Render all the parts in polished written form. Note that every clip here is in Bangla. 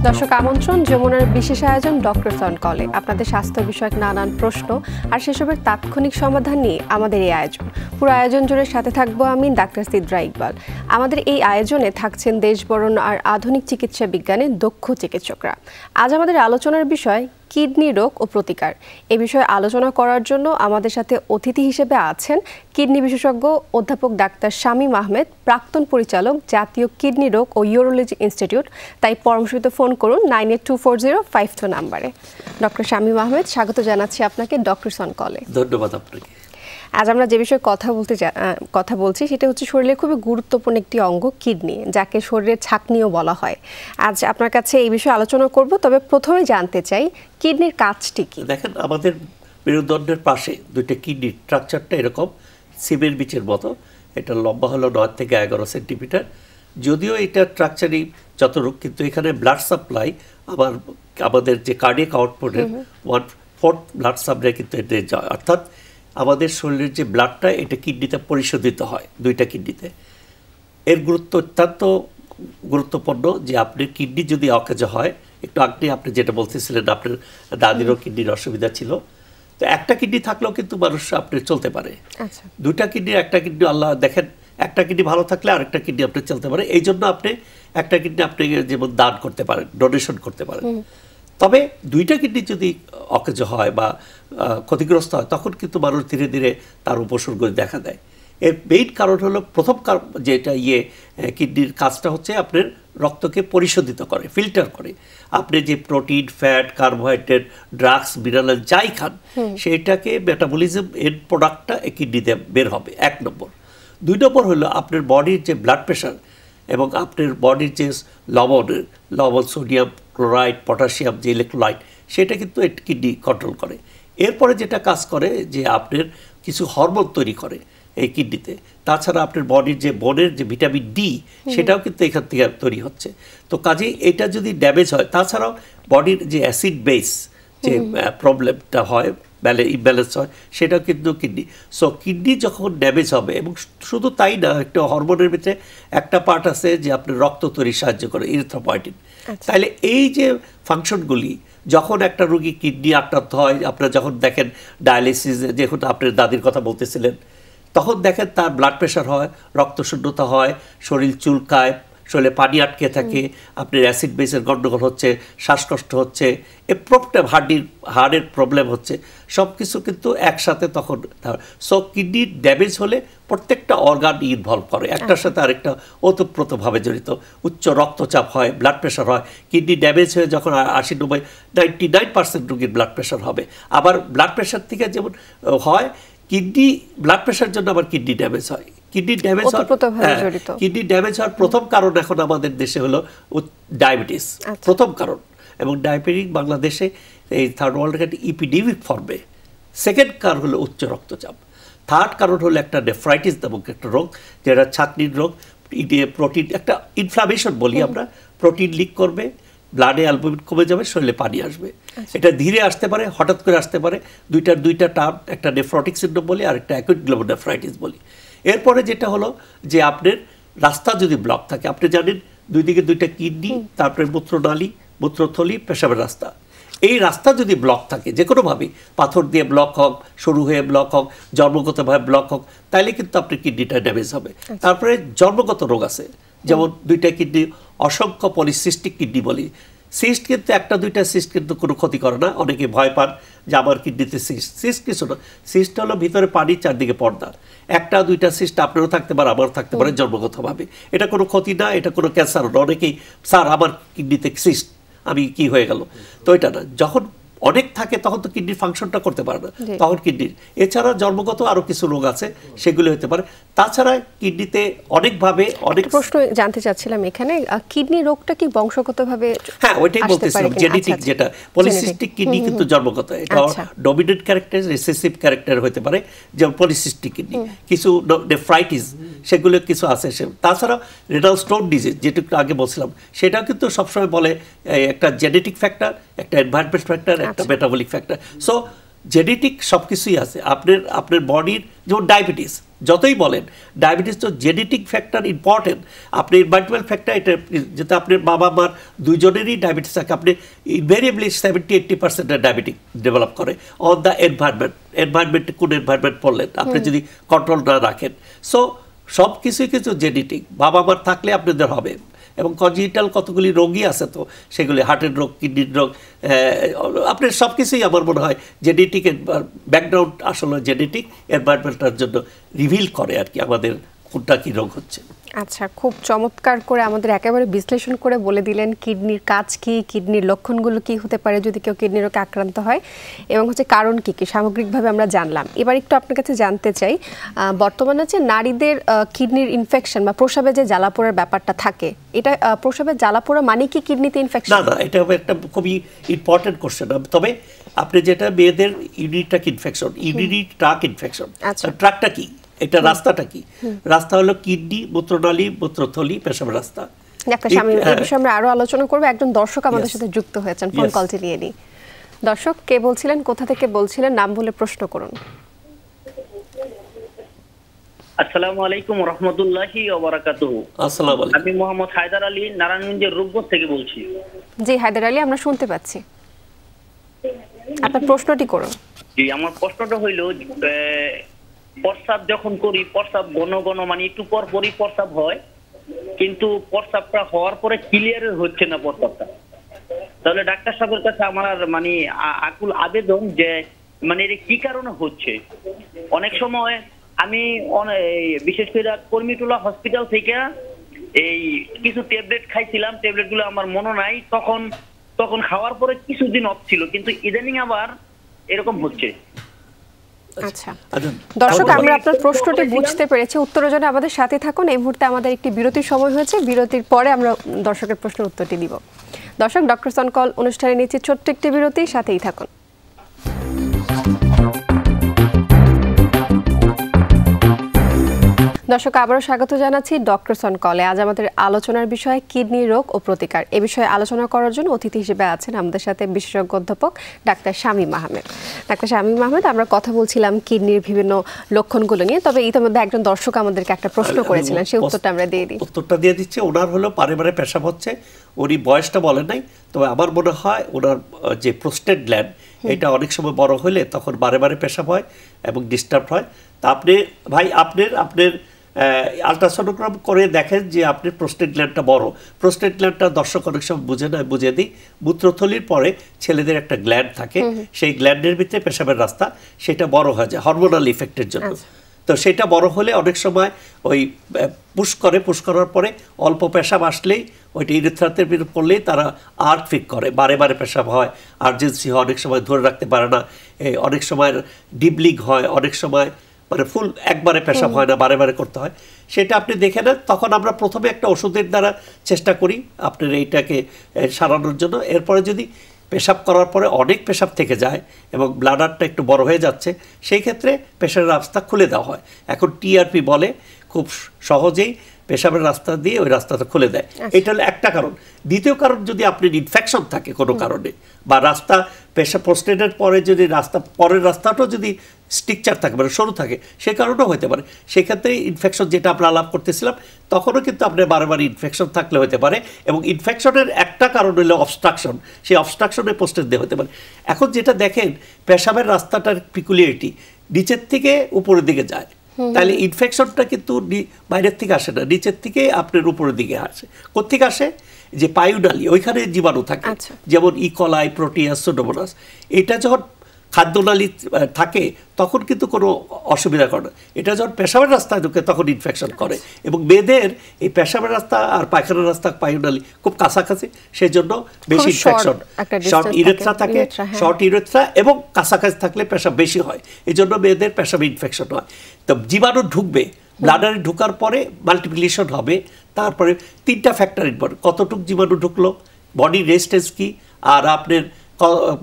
দর্শক আমন্ত্রণ যমুনার বিশেষ আয়োজন ডক্টরস অন কলে। আপনাদের স্বাস্থ্য বিষয়ক নানান প্রশ্ন আর সেসবের তাৎক্ষণিক সমাধান নিয়ে আমাদের এই আয়োজন। পুরো আয়োজন জুড়ে সাথে থাকবো আমি ডাক্তার সিদ্রা ইকবাল। আমাদের এই আয়োজনে থাকছেন দেশবরণ্য আর আধুনিক চিকিৎসা বিজ্ঞানে দক্ষ চিকিৎসকরা। আজ আমাদের আলোচনার বিষয় কিডনি রোগ ও প্রতিকার। এ বিষয়ে আলোচনা করার জন্য আমাদের সাথে অতিথি হিসেবে আছেন কিডনি বিশেষজ্ঞ অধ্যাপক ডাক্তার শামীম আহমেদ, প্রাক্তন পরিচালক, জাতীয় কিডনি রোগ ও ইউরোলজি ইনস্টিটিউট। তাই পরামর্শিত ফোন করুন 982405 নাম্বারে। ডক্টর শামীম আহমেদ, স্বাগত জানাচ্ছি আপনাকে ডক্টরস অন কলে। ধন্যবাদ আপনাকে। আজ আমরা যে বিষয়ে কথা বলছি সেটা হচ্ছে শরীরের খুবই গুরুত্বপূর্ণ একটি অঙ্গ কিডনি, যাকে শরীরের ছাঁকনিও বলা হয়। আজ আপনার কাছে এই বিষয়ে আলোচনা করব, তবে প্রথমে জানতে চাই কিডনির কাজটি কি। দেখেন, আমাদের মেরুদণ্ডের পাশে দুইটা কিডনির স্ট্রাকচারটা এরকম সিমের বিচের মতো। এটা লম্বা হলো 9 থেকে 11 সেন্টিমিটার। যদিও এটা স্ট্রাকচারই যতটুকু, কিন্তু এখানে ব্লাড সাপ্লাই আমাদের যে কার্ডিয়াক আউটপুটের 1/4 ব্লাড সাপ্লাই কিন্তু এটা যায়। অর্থাৎ আমাদের শরীরের যে ব্লাডটা এটা কিডনিতে পরিশোধিত হয়, দুইটা কিডনিতে। এর গুরুত্ব অত্যন্ত গুরুত্বপূর্ণ যে আপনার কিডনি যদি অকেজো হয়, একটু আগে আপনি যেটা বলতেছিলেন আপনার দাদিরও কিডনির অসুবিধা ছিল, তো একটা কিডনি থাকলেও কিন্তু মানুষ আপনি চলতে পারে। দুইটা কিডনি, একটা কিডনি আল্লাহ দেখেন, একটা কিডনি ভালো থাকলে আরেকটা কিডনি আপনি চলতে পারে। এই জন্য আপনি একটা কিডনি আপনি যেমন দান করতে পারেন, ডোনেশন করতে পারেন। তবে দুইটা কিডনি যদি অকেজো হয় বা ক্ষতিগ্রস্ত হয়, তখন কিন্তু মানুষ ধীরে ধীরে তার উপসর্গ দেখা দেয়। এর মেইন কারণ হলো, প্রথম কারণ যেটা কিডনির কাজটা হচ্ছে আপনার রক্তকে পরিশোধিত করে, ফিল্টার করে। আপনি যে protein, fat, carbohydrate, drugs, mineral যাই খান, সেইটাকে মেটাবলিজম এর প্রোডাক্টটা কিডনিতে বের হবে, 1 নম্বর। 2 নম্বর হলো আপনার বডির যে ব্লাড প্রেশার এবং আপনার বডির যে লবণ, সোডিয়াম, ক্লোরাইড, পটাশিয়াম, যে ইলেকট্রোলাইট, সেটা কিন্তু কিডনি কন্ট্রোল করে। এরপরে যেটা কাজ করে যে আপনার কিছু হরমোন তৈরি করে এই কিডনিতে। তাছাড়া আপনার বডির যে বোনের যে ভিটামিন ডি, সেটাও কিন্তু এখান থেকে তৈরি হচ্ছে। তো কাজেই এটা যদি ড্যামেজ হয়, তাছাড়াও বডির যে অ্যাসিড বেস যে প্রবলেমটা হয়, ইমব্যালেন্স হয়, সেটাও কিন্তু কিডনি। সো কিডনি যখন ড্যামেজ হবে, এবং শুধু তাই না, একটা হরমোনের ভিতরে একটা পার্ট আছে যে আপনার রক্ত তৈরি সাহায্য করে, ইরিথ্রোপয়েটিন। তাহলে এই যে ফাংশনগুলি যখন একটা রোগী কিডনি আক্রান্ত হয়, আপনারা যখন দেখেন ডায়ালিসিস, যখন আপনার দাদির কথা বলতেছিলেন, তখন দেখেন তার ব্লাড প্রেশার হয়, রক্তশূন্যতা হয়, শরীর চুলকায়, শরীরে পানি আটকে থাকে, আপনার অ্যাসিড বেসের গণ্ডগোল হচ্ছে, শ্বাসকষ্ট হচ্ছে, এ প্রবলেম হার্টের প্রবলেম হচ্ছে, সব কিছু কিন্তু একসাথে তখন। সো কিডনি ড্যামেজ হলে প্রত্যেকটা অর্গান ইনভলভ করে, একটার সাথে আরেকটা ওতপ্রোতভাবে জড়িত। উচ্চ রক্তচাপ হয়, ব্লাড প্রেশার হয়। কিডনি ড্যামেজ হয়ে যখন 99% রোগীর ব্লাড প্রেশার হবে। আবার ব্লাড প্রেশার থেকে যেমন হয়, কিডনি ব্লাড প্রেশার জন্য আবার কিডনি ড্যামেজ হয়। কিডনি ড্যামেজ হওয়ার প্রথম কারণ এখন আমাদের দেশে হলো ডায়াবেটিস, প্রথম কারণ। এবং ডায়াবেটিস বাংলাদেশে এই থার্ড ওয়ার্ল্ডের একটা ইপিডেমিক ফর্মে। সেকেন্ড কারণ হলো উচ্চ রক্তচাপ। থার্ড কারণ হলো একটা নেফ্রাইটিস নামক একটা রোগ, যেটা ছাকনির রোগ। প্রোটিন, একটা ইনফ্লামেশন বলি আমরা, প্রোটিন লিক করবে, ব্লাডে অ্যালবুমিন কমে যাবে, শরীরে পানি আসবে। এটা ধীরে আসতে পারে, হঠাৎ করে আসতে পারে। দুইটা টার্ম, একটা নেফ্রোটিক সিনড্রোম বলি আর একটা অ্যাকুট গ্লোমেরুলারনেফ্রাইটিস বলি। এরপরে যেটা হলো যে আপনার রাস্তা যদি ব্লক থাকে, আপনি জানেন দুই দিকে দুইটা কিডনি, তারপরে মূত্রনালী, মূত্রথলি, পেশাবের রাস্তা। এই রাস্তা যদি ব্লক থাকে, যে কোনোভাবে পাথর দিয়ে ব্লক হোক, সরু হয়ে ব্লক হোক, জন্মগতভাবে ব্লক হোক, তাইলে কিন্তু আপনার কিডনিটা ড্যামেজ হবে। তারপরে জন্মগত রোগ আছে, যেমন দুইটা কিডনি, অসংখ্য পলিসিস্টিক কিডনি বলি। সিস্ট কিন্তু একটা দুইটা সিস্ট কিন্তু কোনো ক্ষতি করে না। অনেকে ভয় পান যে আমার কিডনিতে সিস্ট কিছু না। সিস্ট হলো ভিতরে পানি, চারদিকে পর্দা। একটা দুইটা সিস্ট আপনারও থাকতে পারে, আমারও থাকতে পারে জন্মগতভাবে। এটা কোনো ক্ষতি না, এটা কোনো ক্যান্সার না। অনেকেই, স্যার আমার কিডনিতে সিস্ট, আমি কি হয়ে গেল? তো এটা না। যখন অনেক থাকে তখন তো কিডনির ফাংশনটা করতে পারে না, তখন কিডনির। এছাড়া জন্মগত আরও কিছু রোগ আছে, সেগুলো হতে পারে। তাছাড়া কিডনিতে অনেকভাবে অনেক প্রশ্ন জানতে চাচ্ছিলাম এখানে, কিডনি রোগটা কি বংশগতভাবে? হ্যাঁ, ওইটাই বলতেছিলাম, জেনেটিক। যেটা পলিসিস্টিক কিডনি কিন্তু জন্মগত, এটা ডমিনেন্ট ক্যারেক্টার, রিসেসিভ ক্যারেক্টার হতে পারে, যেমন পলিসিস্টিক কিডনি। কিছু নেফ্রাইটিস, সেগুলো কিছু আছে। তাছাড়া রেনাল স্টোন ডিজিজ, যেটুকু আগে বলছিলাম, সেটাও কিন্তু সবসময় বলে একটা জেনেটিক ফ্যাক্টর, একটা এনভায়রনমেন্ট ফ্যাক্টর, একটা মেটাবলিক ফ্যাক্টর। সো জেনেটিক সব কিছুই আছে আপনার বডির, যেমন ডায়াবেটিস যতই বলেন, ডায়াবেটিস তো জেনেটিক ফ্যাক্টর ইম্পর্টেন্ট। আপনি ইনভাইরনমেন্ট ফ্যাক্টর, এটা যেটা আপনার বাবা মার দুইজনেরই ডায়াবেটিস থাকে, আপনি ইনভেরিয়েবলি 70-80% ডায়াবেটিক ডেভেলপ করে অন দ্য এনভায়রনমেন্টে কোন এনভায়রনমেন্ট পড়লেন আপনি যদি কন্ট্রোল না রাখেন। সো সব কিছুই কিছু জেনেটিক, বাবা মার থাকলে আপনাদের হবে। এবং কনজিটাল কতগুলি রোগই আছে, তো সেগুলি হার্টের রোগ, কিডনির রোগ, আপনার সব কিছুই আমার মনে হয় জেনেটিক ব্যাকগ্রাউন্ড, আসলে জেনেটিক এনভায়রনমেন্টের জন্য রিভিল করে আর কি আমাদের কোনটা কী রোগ হচ্ছে। আচ্ছা, খুব চমৎকার করে আমাদের একেবারে বিশ্লেষণ করে বলে দিলেন কিডনির কাজ কি, কিডনির লক্ষণগুলো কি হতে পারে যদি কেউ কিডনি রোগে আক্রান্ত হয়, এবং হচ্ছে কারণ কি কি সামগ্রিকভাবে আমরা জানলাম। এবার একটু আপনার কাছে জানতে চাই, বর্তমানে যে নারীদের কিডনির ইনফেকশন বা প্রসাবে যে জ্বালাপোড়ার ব্যাপারটা থাকে, এটা প্রসাবে জ্বালাপোড়া মানে কি কিডনিতে ইনফেকশন? না, এটা একটা খুবই ইম্পর্টেন্ট কোশ্চেন। তবে আপনি যেটা মেয়েদের urinary tract infection, urinary tract infection, ট্র্যাক্টটা কি, এটা রাস্তাটা কি? রাস্তা হলো কিডনি, মূত্রনালী, মূত্রথলি, পেশাবের রাস্তা। ডাক্তার শামীম, এই বিষয়ে আমরা আরো আলোচনা করব। একজন দর্শক আমাদের সাথে যুক্ত হয়েছেন, ফোন কলটি নিয়ে নিই। দর্শক, কে বলছিলেন, কোথা থেকে বলছিলেন, নাম বলে প্রশ্ন করুন। আসসালামু আলাইকুম ওয়া রাহমাতুল্লাহি ওয়া বারাকাতুহু। আসসালামু আলাইকুম। আমি মোহাম্মদ হায়দার আলী, নারায়ণগঞ্জের রূপগঞ্জ থেকে বলছি। জি হায়দার আলী, আমরা শুনতে পাচ্ছি, আপনার প্রশ্নটি করুন। জি, আমার প্রশ্নটা হইল, প্রস্রাব যখন করি, প্রস্রাব ঘন ঘন, মানে একটু পর পরই প্রস্রাব হয়, কিন্তু প্রস্রাবটা হওয়ার পরে ক্লিয়ার হচ্ছে না প্রস্রাবটা। তাহলে ডাক্তার সাহেবের কাছে আমার মানে আকুল আবেদন যে মানে এটা কি কারণে হচ্ছে। অনেক সময় আমি বিশেষ করে কর্মীটোলা হসপিটাল থেকে এই কিছু ট্যাবলেট খাইছিলাম, ট্যাবলেটগুলো আমার মনে নাই, তখন খাওয়ার পরে কিছুদিন অফ ছিল, কিন্তু ইদানিং আবার এরকম হচ্ছে। আচ্ছা দর্শক, আমরা আপনার প্রশ্নটি বুঝতে পেরেছি। উত্তরের জন্য আমাদের সাথে থাকুন। এই মুহূর্তে আমাদের একটি বিরতির সময় হয়েছে, বিরতির পরে আমরা দর্শকের প্রশ্নের উত্তরটি দিব। দর্শক, ডক্টরস অন কল অনুষ্ঠানে নিচ্ছি ছোট্ট একটি বিরতি, সাথেই থাকুন। দর্শক, আবারও স্বাগত জানাচ্ছি ডক্টরস অন কলে। আজ আমাদের আলোচনার বিষয় কিডনি রোগ ও প্রতিকার। এ বিষয়ে আলোচনা করার জন্য অতিথি হিসেবে আছেন আমাদের সাথে বিশেষজ্ঞ অধ্যাপক ডাক্তার শামীম আহমেদ। ডাক্তার শামীম আহমেদ, আমরা কথা বলছিলাম কিডনির বিভিন্ন লক্ষণগুলো নিয়ে, তবে ইতিমধ্যে একজন দর্শক আমাদেরকে একটা প্রশ্ন করেছিলেন, সেই উত্তরটা আমরা দিয়ে দিই। উত্তরটা দিয়ে দিচ্ছি। ওনার হলো বারে পেশাব হচ্ছে, উনি বয়সটা বলেন নাই, তবে আমার মনে হয় ওনার যে প্রোস্টেট গ্ল্যান্ড, এটা অনেক সময় বড় হলে তখন বারে পেশাব হয় এবং ডিস্টার্ব হয়। তা আপনি ভাই আপনার আলট্রাসোনোগ্রাম করে দেখেন যে আপনার প্রোস্টেট গ্ল্যান্ডটা বড়। প্রোস্টেট গ্ল্যান্ডটা দর্শক অনেক সময় বুঝে না, বুঝিয়ে দিই। মূত্রথলির পরে ছেলেদের একটা গ্ল্যান্ড থাকে, সেই গ্ল্যান্ডের ভিতরে পেশাবের রাস্তা, সেটা বড় হয়ে যায় হরমোনাল ইফেক্টের জন্য। তো সেটা বড় হলে অনেক সময় ওই পুশ করার পরে অল্প পেশাব আসলেই ওইটা ইউরেথ্রাতে পড়লেই তারা আর্ট ফিক করে, বারে পেশাব হয়, আর্জেন্সি হয়, অনেক সময় ধরে রাখতে পারে না, অনেক সময় ডিবলিং হয়, অনেক সময় মানে ফুল একবারে পেশাব হয় না, বারে করতে হয়। সেটা আপনি দেখে নেন। তখন আমরা প্রথমে একটা ওষুধের দ্বারা চেষ্টা করি আপনার এইটাকে সারানোর জন্য। এরপরে যদি পেশাব করার পরে অনেক পেশাব থেকে যায় এবং ব্লাডারটা একটু বড় হয়ে যাচ্ছে, সেই ক্ষেত্রে পেশাবের রাস্তা খুলে দেওয়া হয়। এখন টিআরপি বলে, খুব সহজেই পেশাবের রাস্তা দিয়ে ওই রাস্তাটা খুলে দেয়। এটা হলো একটা কারণ। দ্বিতীয় কারণ, যদি আপনার ইনফেকশন থাকে কোনো কারণে, বা রাস্তা পেশাব প্রোস্টেটের পরে যদি পরের রাস্তাটাও যদি স্ট্রিকচার থাকে, মানে সরু থাকে, সে কারণেও হতে পারে। সেক্ষেত্রে ইনফেকশন যেটা আমরা আলাপ করতেছিলাম, তখনও কিন্তু আপনার বারবার ইনফেকশন থাকলে হতে পারে। এবং ইনফেকশনের একটা কারণ হলো অবস্ট্রাকশন, সেই অবস্ট্রাকশনের প্রোস্টেট দিয়ে হতে পারে। এখন যেটা দেখেন, পেশাবের রাস্তাটার পিকুলিয়ারিটি নিচের থেকে উপরের দিকে যায়, তাহলে ইনফেকশনটা কিন্তু বাইরের থেকে আসে না, নিচের থেকে আপনার উপরের দিকে আসে। কোত্থেকে আসে? যে পায়ুনালী, ওইখানে জীবাণু থাকে, যেমন ইকোলাই, প্রোটিয়াস, সুডোমোনাস। এটা যখন খাদ্যনালী থাকে তখন কিন্তু কোনো অসুবিধা করে না। এটা যখন পেশাবের রাস্তায় ঢুকে তখন ইনফেকশন করে। এবং মেয়েদের এই পেশাবের রাস্তা আর পায়খানার রাস্তা, পায়ুনালী খুব কাছাকাছি, সেই জন্য বেশি ইনফেকশন। শর্ট ইউরেথ্রা থাকে, শর্ট ইউরেথ্রা এবং কাছাকাছি থাকলে পেশাব বেশি হয়, এই জন্য মেয়েদের পেশাবে ইনফেকশন হয়। তো জীবাণু ঢুকবে, ব্লাডারে ঢোকার পরে মাল্টিপ্লিকেশন হবে। তারপরে তিনটা ফ্যাক্টর ইম্পর্টেন্ট: কতটুকু জীবাণু ঢুকলো, বডি রেজিস্ট্যান্স কি, আর আপনার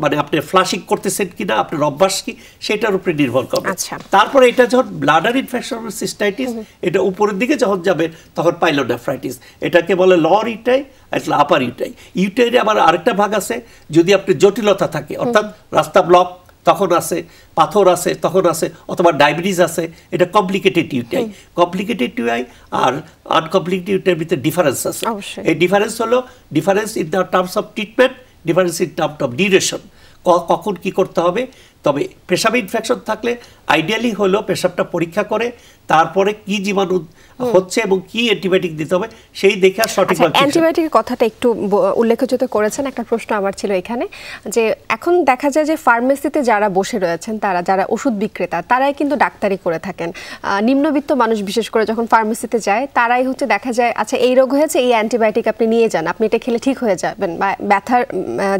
মানে আপনি ফ্লাশিং করতেছেন কিনা, আপনার অভ্যাস কি, সেটার উপরে নির্ভর করবে। তারপরে এটা যখন ব্লাডার ইনফেকশন, সিস্টাইটিস, এটা উপরের দিকে যখন যাবে তখন পাইলোনেফ্রাইটিস, এটাকে বলে লর ইউটাই, আপার ইউটাই। ইউটাইরে আবার আরেকটা ভাগ আছে, যদি আপনি জটিলতা থাকে, অর্থাৎ রাস্তা ব্লক, তখন আছে, পাথর আছে তখন আছে, অথবা ডায়াবেটিস আছে, এটা কমপ্লিকেটেড ইউটিআই। কমপ্লিকেটেড ইউআই আর আনকমপ্লিকেটেড ইউটিআইয়ের ভিতরে ডিফারেন্স আছে। এই ডিফারেন্স হলো difference in the terms of treatment, difference in terms of duration, কখন কি করতে হবে। তবে পেশাবে ইনফেকশন থাকলে আইডিয়ালি হলো পেশাবটা পরীক্ষা করে তারপরে কি জীবাণু হচ্ছে এবং কি অ্যান্টিবায়োটিক দিতে হবে সেই দেখে সঠিকভাবে। অ্যান্টিবায়োটিকের কথাটা একটু উল্লেখযোগ্য করেছেন। একটা প্রশ্ন আমার ছিল এখানে, যে এখন দেখা যায় যে ফার্মেসিতে যারা বসে রয়েছেন, যারা ওষুধ বিক্রেতা, তারাই কিন্তু ডাক্তারি করে থাকেন। নিম্নবিত্ত মানুষ বিশেষ করে যখন ফার্মেসিতে যায়, তারাই হচ্ছে দেখা যায় আচ্ছা এই রোগ হয়েছে, এই অ্যান্টিবায়োটিক আপনি নিয়ে যান, আপনি এটা খেলে ঠিক হয়ে যাবেন, বা ব্যথার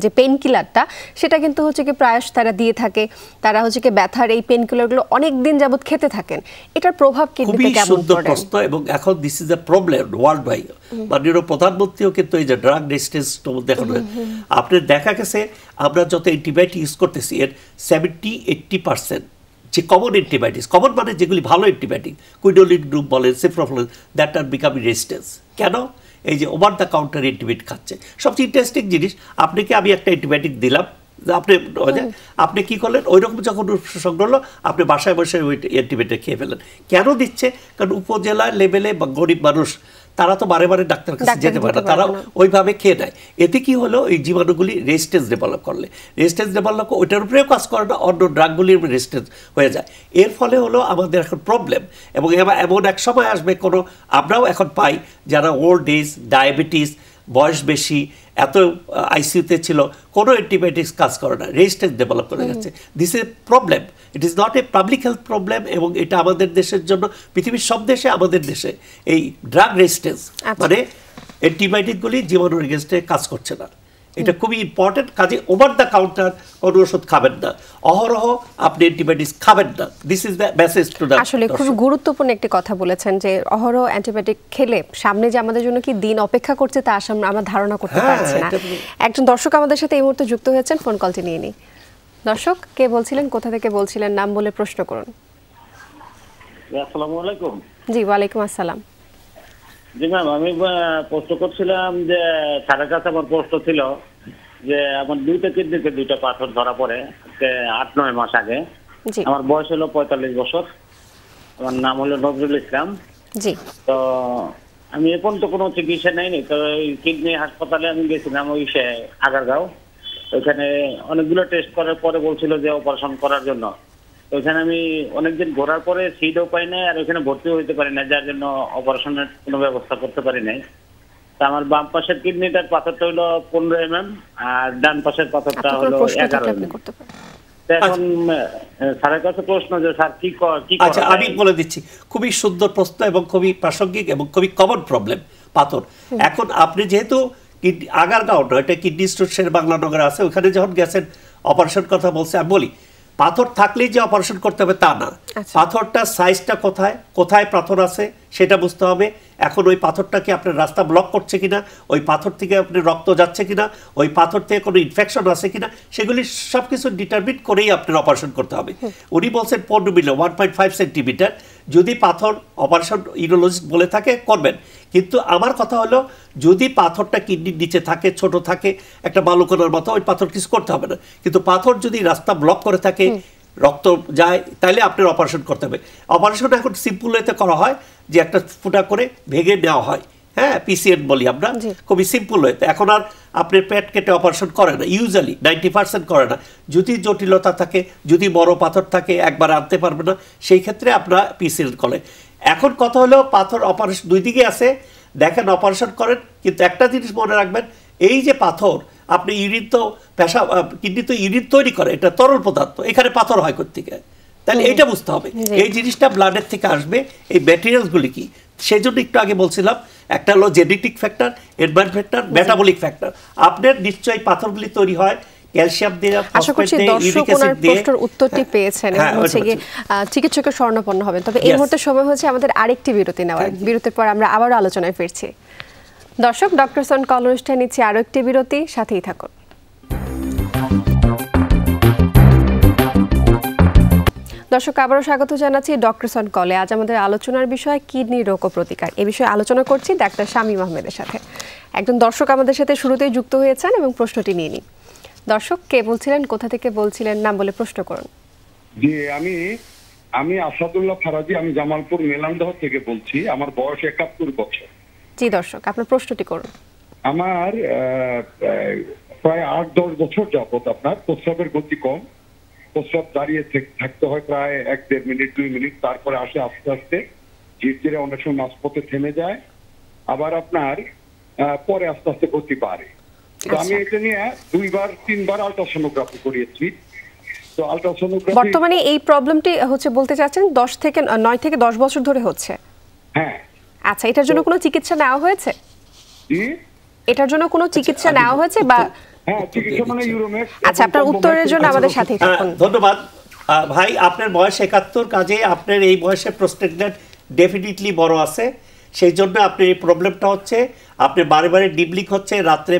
যে পেইন কিলারটা সেটা কিন্তু হচ্ছে কি প্রায়শ তারা দিয়ে থাকে। তারা হচ্ছে কি ব্যথার এই পেইন কিলারগুলো অনেক দিন যাবত খেতে থাকেন। এটার প্রভাব কিডনিতে কেমন পড়ে? এবং এখন this is the problem world wide. মাননীয় প্রধানমন্ত্রীও কিন্তু এই যে ড্রাগ রেজিস্ট্যান্স দেখানো, আপনার দেখা গেছে আমরা যত অ্যান্টিবায়োটিক ইউজ করতেছি এর 70-80% যে কমন অ্যান্টিবায়োটিক্স, কমন মানে যেগুলি ভালো অ্যান্টিবায়োটিক, কুইনোলিন গ্রুপ বলেন, সিপ্রোফ্লন, দ্যাট আর বিকামিং রেজিস্ট্যান্স। কেন? এই যে ওভার দ্য কাউন্টার অ্যান্টিবায়োটিক খাচ্ছে। সবচেয়ে ইন্টারেস্টিং জিনিস, আপনাকে আমি একটা অ্যান্টিবায়োটিক দিলাম, আপনি কি করলেন, ওই রকম যখন সংগ্রহ হলো আপনি বাসায় বসে ওই অ্যান্টিবায়োটিক খেয়ে ফেলেন। কেন দিচ্ছে? কারণ উপজেলা লেভেলে বা গরিব মানুষ তারা তো বারে বারে ডাক্তারের কাছে যেতে পারে না, তারা ওইভাবে খেয়ে নেয়। এতে কি হলো, এই জীবাণুগুলি রেজিস্ট্যান্স ডেভেলপ করলে, রেজিস্ট্যান্স ডেভেলপ ওইটার উপরেও কাজ করে না, অন্য ড্রাগগুলির রেজিস্ট্যান্স হয়ে যায়। এর ফলে হলো আমাদের এখন প্রবলেম। এবং এমন এক সময় আসবে, কোনো আমরাও এখন পাই যারা ওল্ড এজ, ডায়াবেটিস, বয়স বেশি, এত আইসিইউতে ছিল, কোনো অ্যান্টিবায়োটিক্স কাজ করে না, রেজিস্ট্যান্স ডেভেলপ করে যাচ্ছে। This is problem, it is not a public health problem. এবং এটা আমাদের দেশের জন্য, পৃথিবীর সব দেশে, আমাদের দেশে এই ড্রাগ রেজিস্ট্যান্স মানে অ্যান্টিবায়োটিকগুলি জীবাণুর এগেনস্টে কাজ করছে না। এটা খুবই ইম্পর্টেন্ট। কাজে ওভার দ্য কাউন্টার কোনো ওষুধ খাবেন না, অহরহ আপনি অ্যান্টিবায়োটিক্স খাবেন না। This is the message to the. আসলে খুব গুরুত্বপূর্ণ একটি কথা বলেছেন যে অহরহ অ্যান্টিবায়োটিক খেলে সামনে যে আমাদের জন্য কি দিন অপেক্ষা করছে তা আমরা ধারণা করতে পারছি না। একজন দর্শক আমাদের সাথে এই মুহূর্তে যুক্ত হয়েছেন, ফোন কলটি নিয়ে নিই। দর্শক, কে বলছিলেন, কোথা থেকে বলছিলেন, নাম বলে প্রশ্ন করুন। আসসালামু আলাইকুম। জি, ওয়ালাইকুম আসসালাম। জি ম্যাম, আমি প্রশ্ন করছিলাম যে স্যারের কাছে আমার প্রশ্ন ছিল যে আমার দুইটা কিডনিতে দুইটা পাথর ধরা পড়ে 8-9 মাস আগে। আমার বয়স হলো 45 বছর। আমার নাম হলো নজরুল ইসলাম। জি। তো আমি এখন তো কোনো চিকিৎসা নেইনি। তো এই কিডনি হাসপাতালে আমি গেছিলাম, ওই আগারগাঁও। ওইখানে অনেকগুলো টেস্ট করার পরে বলছিল যে অপারেশন করার জন্য। ওইখানে আমি অনেকদিন ঘোরার পরে সিটও পাই নাই, আর ওইখানে ভর্তিও হইতে পারি না, যার জন্য অপারেশনের কোনো ব্যবস্থা করতে পারি নাই। তা আমার বাম পাশের কিডনিটার পাথরটা হলো 15 mm, আর ডান পাশের পাথরটা হলো 11 mm। এখন স্যারের কাছে প্রশ্ন যে স্যার কি আচ্ছা, আমি বলে দিচ্ছি। খুবই সুন্দর প্রশ্ন এবং খুবই প্রাসঙ্গিক এবং খুবই কমন প্রবলেম পাথর। এখন আপনি যেহেতু আগারগাঁও, এটা কিডনি স্টোর শের বাংলা নগরে আছে, ওখানে যখন গেছেন অপারেশন কথা বলছে, আমি বলি পাথর থাকলেই যে অপারেশন করতে হবে তা না। পাথরটা সাইজটা কোথায় কোথায় পাথর আছে সেটা বুঝতে হবে। এখন ওই পাথরটাকে আপনার রাস্তা ব্লক করছে কিনা, ওই পাথর থেকে আপনার রক্ত যাচ্ছে কিনা, ওই পাথর থেকে কোনো ইনফেকশন আছে কিনা, সেগুলি সব কিছু ডিটারমিন করেই আপনার অপারেশন করতে হবে। উনি বলছেন 15 মিলি 1.5 সেন্টিমিটার। যদি পাথর অপারেশন ইউরোলজিস্ট বলে থাকে করবেন, কিন্তু আমার কথা হলো যদি পাথরটা কিডনির নিচে থাকে, ছোট থাকে, একটা বালুকণার মতো, ওই পাথর কিছু করতে হবে না। কিন্তু পাথর যদি রাস্তা ব্লক করে থাকে, রক্ত যায়, তাহলে আপনার অপারেশন করতে হবে। অপারেশন এখন সিম্পল ওয়েতে করা হয় যে একটা ফুটা করে ভেঙে নেওয়া হয়, হ্যাঁ, পিসিএন বলি আমরা, খুবই সিম্পল ওয়েতে। এখন আর আপনার পেট কেটে অপারেশন করে না, ইউজুয়ালি 90% করে না। যদি জটিলতা থাকে, যদি বড় পাথর থাকে, একবার আনতে পারবে না, সেই ক্ষেত্রে আপনার পিসিএন করে। এখন কথা হলো পাথর অপারেশন দুই দিকে আছে, দেখেন অপারেশন করেন, কিন্তু একটা জিনিস মনে রাখবেন, এই যে পাথর, আপনি ইউরিন তো পেশাব, কিডনি তো ইউরিন তৈরি করে, এটা তরল পদার্থ, এখানে পাথর হয় কোত্থেকে, তাহলে এইটা বুঝতে হবে। এই জিনিসটা ব্লাডের থেকে আসবে, এই ম্যাটেরিয়ালসগুলি কি, সেই জন্য একটু আগে বলছিলাম একটা হলো genetic factor, environment factor, metabolic factor. আপনার নিশ্চয়ই পাথরগুলি তৈরি হয় ক্যালসিয়াম দিয়ে, ফসফেট দিয়ে, ইউরিক অ্যাসিড দিয়ে। প্রশ্নের উত্তরটি পেয়েছেন, হচ্ছে গিয়ে চিকিৎসকের শরণাপন্ন হবেন। তবে এই মুহূর্তে সময় হচ্ছে আমাদের আরেকটি বিরতি নেওয়ার। বিরতির পর আমরা আবারও আলোচনায় ফিরছি। দর্শক, ডক্টরস অন কল অনুষ্ঠানে নিচ্ছি আরও একটি বিরতি, সাথেই থাকুন। দর্শক, আবারও স্বাগত জানাচ্ছি ডক্টরস অন কলে। আজ আমাদের আলোচনার বিষয় কিডনি রোগ ও প্রতিকার। এ বিষয়ে আলোচনা করছি ডাক্তার শামীম আহমেদের সাথে। একজন দর্শক আমাদের সাথে শুরুতেই যুক্ত হয়েছেন এবং প্রশ্নটি নিয়ে নিন। দর্শক কে বলছিলেন, কোথা থেকে বলছিলেন, নাম বলে প্রশ্ন করুন। জি, আমি আসাদুল্লাহ ফারাজি, আমি জামালপুর মেলান্দহ থেকে বলছি। আমার বয়স 71 বছর। জি দর্শক, আপনার প্রশ্নটি করুন। আমার প্রায় 8-10 বছর যাবত আপনার প্রস্রাবের গতি কম, প্রস্রাব দাঁড়িয়ে থাকতে হয় প্রায় 1-1.5 মিনিট 2 মিনিট, তারপরে আসে আস্তে আস্তে, ধীরে অনেক সময় মাঝপথে থেমে যায়, আবার আপনার পরে আস্তে আস্তে গতি বাড়ে। তো আমি এটা নিয়ে 2-3বার আলট্রাসোনোগ্রাফি করিয়েছি। তো আলট্রাসোনোগ্রাফি বর্তমানে এই প্রবলেমটি হচ্ছে বলতে চাচ্ছেন 9 থেকে 10 বছর ধরে হচ্ছে? হ্যাঁ। আচ্ছা, এটার জন্য কোনো চিকিৎসা নেওয়া হয়েছে? জি, এটার জন্য কোনো চিকিৎসা নেওয়া হয়েছে বা? হ্যাঁ, চিকিৎসা মানে ইউরোমেক্স। আচ্ছা, আপনার উত্তরের জন্য আমাদের সাথেই থাকুন। ধন্যবাদ ভাই। আপনার বয়স 71, কাজে আপনার এই বয়সে প্রোস্টেট গ্ল্যান্ড ডেফিনেটলি বড় আছে, সেই জন্য আপনার এই প্রবলেমটা হচ্ছে। আপনি বারে বারে ডিপ লিক হচ্ছে, রাত্রে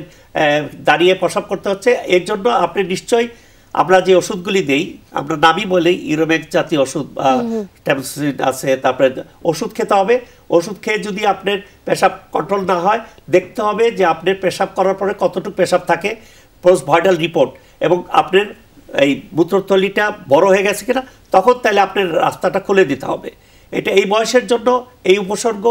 দাঁড়িয়ে প্রসাব করতে হচ্ছে। এর জন্য আপনি নিশ্চয়ই আমরা যে ওষুধগুলি দেই, আমরা নামই বলি ইউরোমেক্স জাতীয় ওষুধ, ট্যাবসিন আছে, তারপরে ওষুধ খেতে হবে। ওষুধ খেয়ে যদি আপনার পেশাব কন্ট্রোল না হয়, দেখতে হবে যে আপনার পেশাব করার পরে কতটুকু পেশাব থাকে, পোস্ট ভাইটাল রিপোর্ট, এবং আপনার এই মূত্রথলিটা বড় হয়ে গেছে কিনা, তখন তাহলে আপনার রাস্তাটা খুলে দিতে হবে। এটা এই বয়সের জন্য এই উপসর্গ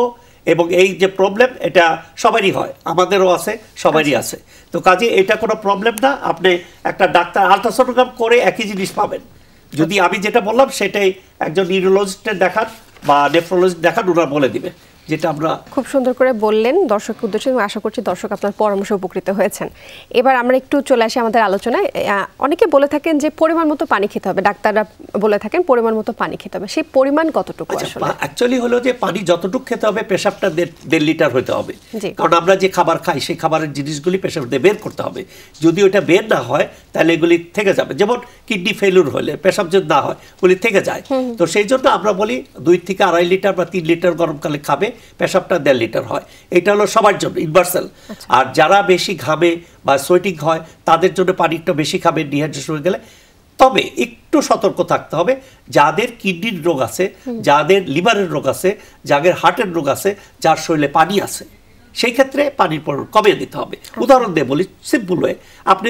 এবং এই যে প্রবলেম, এটা সবারই হয়, আমাদেরও আছে, সবারই আছে। তো কাজে এটা কোনো প্রবলেম না। আপনি একটা ডাক্তার আলট্রাসোনোগ্রাম করে একই জিনিস পাবেন। যদি আমি যেটা বললাম সেটাই একজন নিউরোলজিস্টের দেখান বা নেফ্রোলজিস্ট দেখান, ওরা বলে দিবে যেটা আমরা। খুব সুন্দর করে বললেন দর্শকের উদ্দেশ্যে, এবং আশা করছি দর্শক আপনার পরামর্শ উপকৃত হয়েছেন। এবার আমরা একটু চলে আসি আমাদের আলোচনায়। অনেকে বলে থাকেন যে পরিমাণ মতো পানি খেতে হবে, ডাক্তাররা বলে থাকেন পরিমাণ মতো পানি খেতে হবে, সেই পরিমাণ কতটুকু আসলে? অ্যাকচুয়ালি হলো যে পানি যতটুকু খেতে হবে, পেশাবটা 1.5 লিটার হতে হবে। কারণ আমরা যে খাবার খাই, সেই খাবারের জিনিসগুলি পেশাব দিয়ে বের করতে হবে। যদি ওটা বের না হয় তাহলে এগুলি থেকে যাবে। যেমন কিডনি ফেলিউর হলে পেশাব যদি না হয়, ওগুলি থেকে যায়। তো সেই জন্য আমরা বলি 2 থেকে 2.5 লিটার বা 3 লিটার গরমকালে খাবে, পেশাবটা 1.5 লিটার হয়। এটা হলো সবার জন্য ইউনিভার্সাল। আর যারা বেশি ঘামে বা সোয়েটিং হয়, তাদের জন্য পানি একটু বেশি খাবে ডিহাইড্রেশন হয়ে গেলে। তবে একটু সতর্ক থাকতে হবে, যাদের কিডনির রোগ আছে, যাদের লিভারের রোগ আছে, যাদের হার্টের রোগ আছে, যার শরীরে পানি আছে, সেই ক্ষেত্রে পানির পরিমাণ কমিয়ে দিতে হবে। উদাহরণ দিয়ে বলি, সিম্পল হয়ে, আপনি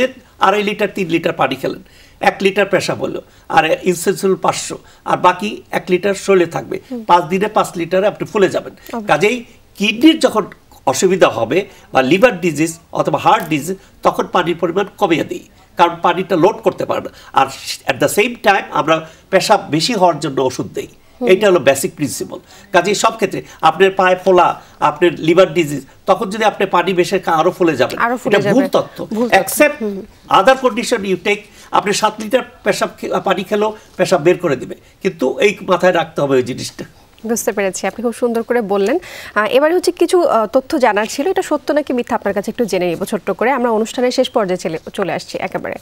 2.5 লিটার 3 লিটার পানি খেলেন, 1 লিটার পেশাব হলো, আর ইনসেন্সিবল 500, আর বাকি 1 লিটার শরীরে থাকবে। 5 দিনে 5 লিটারে আপনি ফুলে যাবেন। কাজেই কিডনির যখন অসুবিধা হবে বা লিভার ডিজিজ অথবা হার্ট ডিজিজ, তখন পানির পরিমাণ কমিয়ে দিই, কারণ পানিটা লোড করতে পারে না। আর অ্যাট দ্য সেম টাইম আমরা পেশাব বেশি হওয়ার জন্য ওষুধ দেই। এটা হলো বেসিক প্রিন্সিপাল। কাজেই সব ক্ষেত্রে আপনার পায়ে ফোলা, আপনার লিভার ডিজিজ, তখন যদি আপনি পানি বেশি আরো ফুলে যাবেন, এটা ভুল তথ্য। Except other condition you take, আপনি 7 লিটার পেশাব পানি খেলেও পেশাব বের করে দিবে, কিন্তু এই মাথায় রাখতে হবে ওই জিনিসটা। বুঝতে পেরেছি, আপনি খুব সুন্দর করে বললেন। এবার হচ্ছে কিছু তথ্য জানার ছিল, এটা সত্য নাকি মিথ্যা আপনার কাছে একটু জেনে নিব ছোট্ট করে। আমরা অনুষ্ঠানের শেষ পর্যায়ে চলে আসছি একেবারে।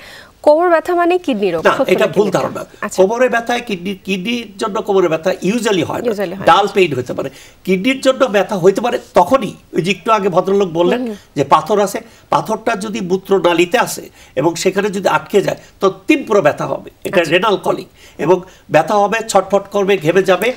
কোমর ব্যথা মানে কিডনি রোগ? এটা ভুল ধারণা। কোমরে ব্যথায় কিডনির জন্য কোমরে ব্যথা ইউজুয়ালি হয় না, ডাল পেইন হতে পারে। কিডনির জন্য ব্যথা হইতে পারে তখনই, ওই যে একটু আগে ভদ্রলোক বললেন যে পাথর আছে, পাথরটা যদি মূত্রনালীতে আসে এবং সেখানে যদি আটকে যায়, তো তীব্র ব্যথা হবে। এটা রেনাল কলিক, এবং ব্যথা হবে, ছটফট করবে, ঘেমে যাবে।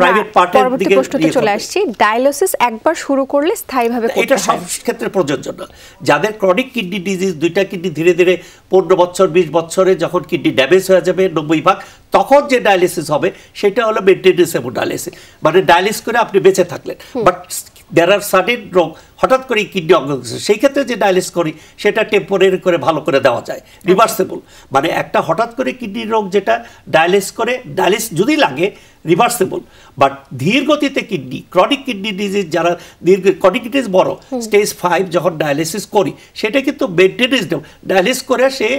প্রাইভেট পার্টের দিকে চলে আসছি। ডায়ালিসিস একবার শুরু করলে স্থায়ীভাবে করতে হয়? এটা সব ক্ষেত্রে প্রযোজ্য না। যাদের ক্রনিক কিডনি ডিজিজ, 2টা কিডনি ধীরে ধীরে 15 বছর 20 বছরে যখন কিডনি ড্যামেজ হয়ে যাবে 90 ভাগ, তখন যে ডায়ালিসিস হবে সেটা হলো মেইনটেনেন্স এবং ডায়ালিসিস, মানে ডায়ালিস করে আপনি বেঁচে থাকলেন। বাট দেয়ার আর সাডেন রোগ, হঠাৎ করে কিডনি অঙ্গ, সেই ক্ষেত্রে যে ডায়ালিস করি সেটা টেম্পোরারি করে ভালো করে দেওয়া যায়, রিভার্সেবল। মানে একটা হঠাৎ করে কিডনির রোগ যেটা ডায়ালিস করে, ডায়ালিস যদি লাগে রিভার্সেবল। বাট ধীর গতিতে কিডনি, ক্রনিক কিডনি ডিজিজ, যারা ক্রনিক ডিজিজ বড় স্টেজ 5 যখন ডায়ালিসিস করি, সেটা কিন্তু মেইনটেনেন্স ডায়ালিস করে সে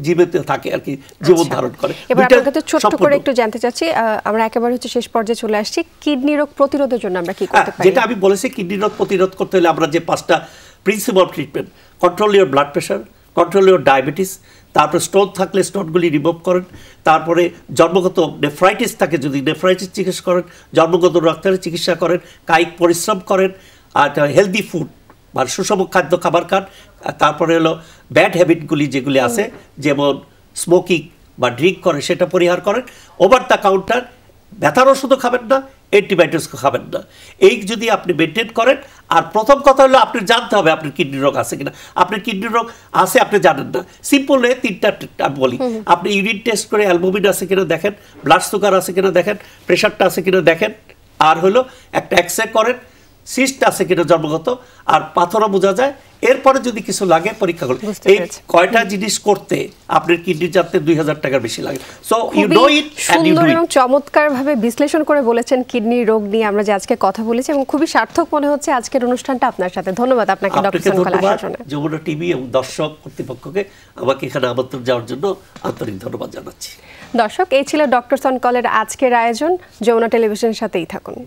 জীবিত থাকে আর কি, জীবন ধারণ করে। এবার আপনার কাছে ছোট্ট করে একটু জানতে চাচ্ছি, আমরা একেবারে হচ্ছে শেষ পর্যায়ে চলে আসছি, কিডনি রোগ প্রতিরোধের জন্য আমরা কি করতে পারি? যেটা আমি বলেছি, কিডনি রোগ প্রতিরোধ করতে হলে আমরা যে 5টা principal treatment, control your blood pressure, control your diabetes, তারপরে স্টোন থাকলে স্টোনগুলি রিমুভ করেন, তারপরে জন্মগত নেফ্রাইটিস থাকে যদি নেফ্রাইটিস চিকিৎসা করেন, জন্মগত রক্তের চিকিৎসা করেন, কায়িক পরিশ্রম করেন, আর হেলদি ফুড মানে সুষম খাদ্য খাবার খান। তারপরে হলো ব্যাড হ্যাবিটগুলি যেগুলি আছে, যেমন স্মোকিং বা ড্রিঙ্ক করে, সেটা পরিহার করেন। ওভার দ্য কাউন্টার ব্যথার ওষুধও খাবেন না, অ্যান্টিবায়োটিক্স খাবেন না। এই যদি আপনি মেনটেন করেন, আর প্রথম কথা হলো আপনি জানতে হবে আপনার কিডনি রোগ আছে কিনা। আপনার কিডনি রোগ আছে আপনি জানেন না, সিম্পল তিনটা আমি বলি, আপনি ইউরিন টেস্ট করে অ্যালবুমিন আছে কিনা দেখেন, ব্লাড সুগার আছে কিনা দেখেন, প্রেশারটা আছে কিনা দেখেন, আর হলো একটা এক্সরে করেন, সিস্ট আছে কিনা জন্মগত, আর পাথরও বোঝা যায়। এরপরে যদি কিছু লাগে পরীক্ষা করুন। এই কয়টা জিনিস করতে আপনার কিডনি জানতে 2000 টাকার বেশি লাগে। So you know it and you do it. এবং চমৎকারভাবে বিশ্লেষণ করে বলেছেন কিডনি রোগ নিয়ে আমরা যে আজকে কথা বলেছি, এবং খুবই সার্থক মনে হচ্ছে আজকের অনুষ্ঠানটা আপনার সাথে। ধন্যবাদ আপনাকে ডক্টর সন কলে আসার জন্য। যমুনা টিভি এবং দর্শক কর্তৃপক্ষকে আমাকে এখানে আমন্ত্রণ দেওয়ার জন্য আন্তরিক ধন্যবাদ জানাচ্ছি। দর্শক, এই ছিল ডক্টর সন কলের আজকের আয়োজন। যমুনা টেলিভিশনের সাথেই থাকুন।